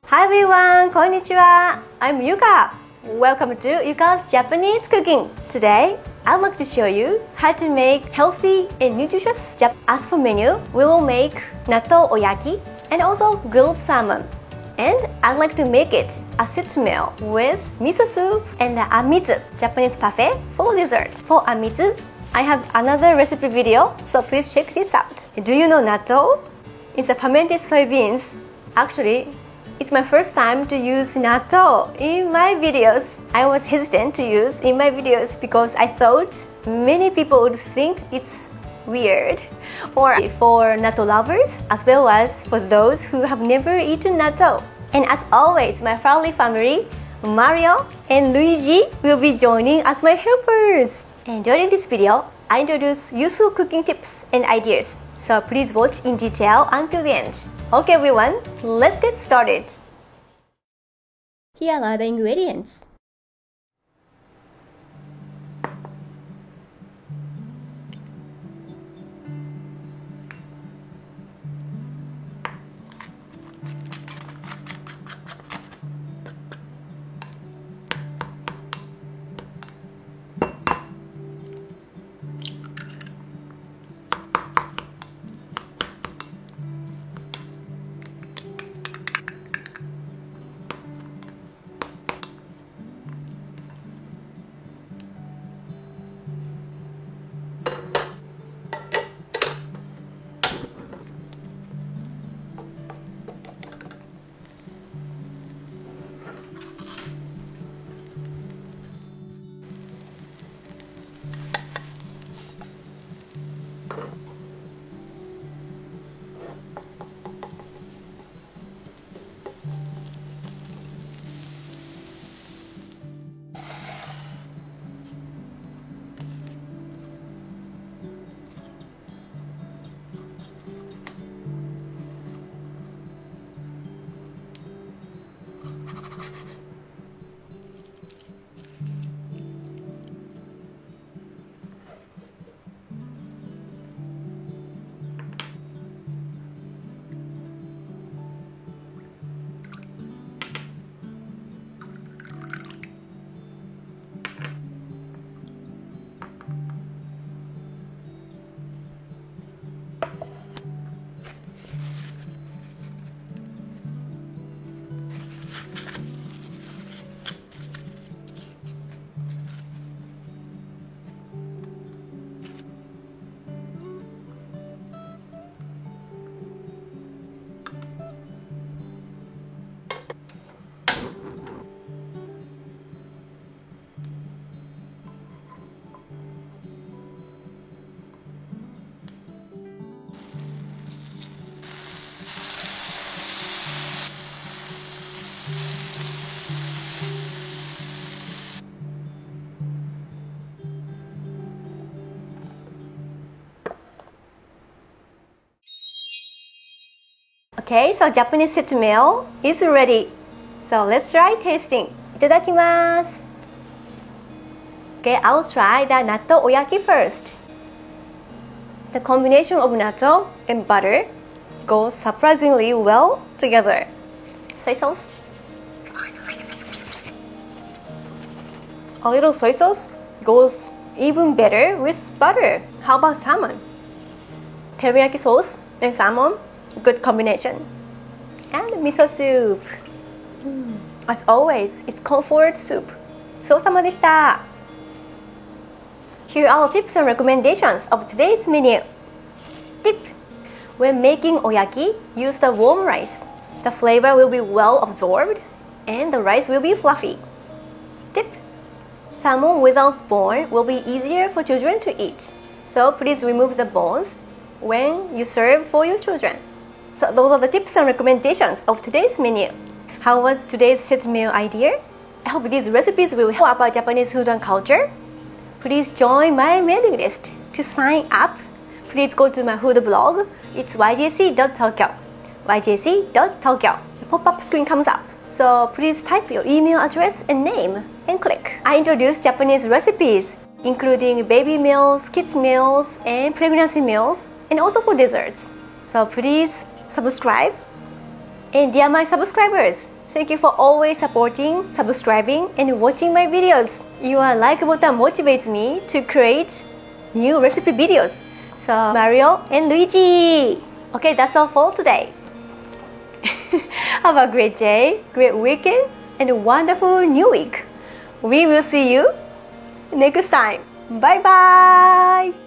Hi everyone, konnichiwa. I'm Yuka. Welcome to Yuka's Japanese Cooking. Today, I'd like to show you how to make healthy and nutritious As for menu, we will make natto oyaki and also grilled salmon. And I'd like to make it a set meal with miso soup and amitsu, Japanese parfait for dessert. For amitsu, I have another recipe video, so please check this out. Do you know natto? It's a fermented soybeans. Actually, it's my first time to use natto in my videos. I was hesitant to use in my videos because I thought many people would think it's weird. Or for natto lovers, as well as for those who have never eaten natto. And as always, my friendly family, Mario and Luigi, will be joining as my helpers. And during this video, I introduce useful cooking tips and ideas. So please watch in detail until the end. Okay everyone, let's get started. Here are the ingredients. Okay, so Japanese set meal is ready. So let's try tasting. Itadakimasu. Okay, I'll try the natto oyaki first. The combination of natto and butter goes surprisingly well together. Soy sauce. A little soy sauce goes even better with butter. How about salmon? Teriyaki sauce and salmon, good combination. And miso soup. As always, it's comfort soup. ごちそうさまでした. Here are tips and recommendations of today's menu. Tip: when making oyaki, use the warm rice. The flavor will be well absorbed and the rice will be fluffy. Tip: salmon without bone will be easier for children to eat. So please remove the bones when you serve for your children. So those are the tips and recommendations of today's menu. How was today's set meal idea? I hope these recipes will help about Japanese food and culture. Please join my mailing list. To sign up, please go to my food blog. It's yjc.tokyo. yjc.tokyo. The pop-up screen comes up. So please type your email address and name and click. I introduce Japanese recipes, including baby meals, kids meals, and pregnancy meals, and also for desserts. So please subscribe. And dear my subscribers, Thank you for always supporting, subscribing, and watching my videos. Your like button motivates me to create new recipe videos. So Mario and Luigi. Okay, that's all for today. Have a great day, great weekend, and a wonderful new week. We will see you next time. Bye bye.